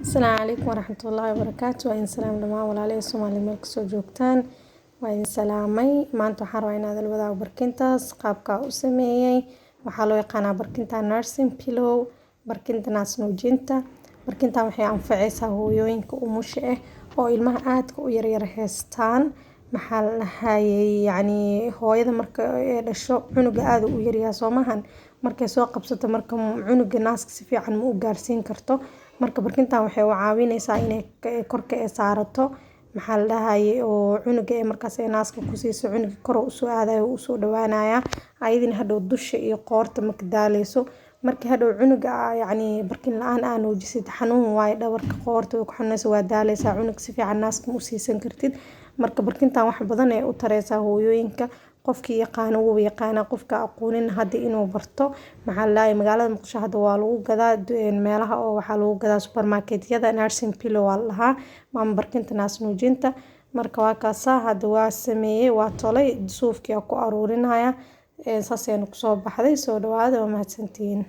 Asalaamu calaykum waraxmatullaahi wabarakaatu. Waa idin salaam dhamaan walaalay Soomaali meel kasoo joogtaan. Waa idin salaamay. Maanta waxaan rabaa inaad la wadaago barkintaas qaabka u sameeyay. Waxaa loo yaqaanaa barkinta nursing pillow, barkinta naas nuujinta. Barkintan waxay anfacaysaa hooyooyinka umusha ah oo ilmaha aadka u yaryar haystaan. Maxaa la dhahaayay hooyada marka ay dhasho cunuga aad u yaryahay Soomahan markay soo qabsato marka cunuga naaska si fiican ma u gaarsiin karto. Marka barkintan waxay u caawinaysaa inay korka ay saarato maxaa la dhahaayay oo cunuga ay markaas ay naaska ku siiso cunuga kor u soo aadayo u soo dhawaanaya ayadina hadhow dusha iyo qoorta ma ka daaleyso markii hadhow cunuga barkin la'aan aan nuujisid xanuun waayo dhabarka qoorta way ku xanuunaysaa waa daaleysaa cunuga si fiican naaska ma u siisan kartid marka barkintan wax badan ay u taraysaa hooyooyinka qofkii yaqaan wuu yaqaan qofka aqoonin hadda inuu barto maxaa la magaalada Muqdisho hadda waa lagu gadaa meelaha oo waxa lagu gadaa supermarket-yada nursing pillow waa lahaa maama barkinta naas nuujinta marka waa kaasa hadda waa sameeyay waa tolay suufkii ku aruurinaya saasayna ku soo baxday soo dhawaada waa mahadsantiin.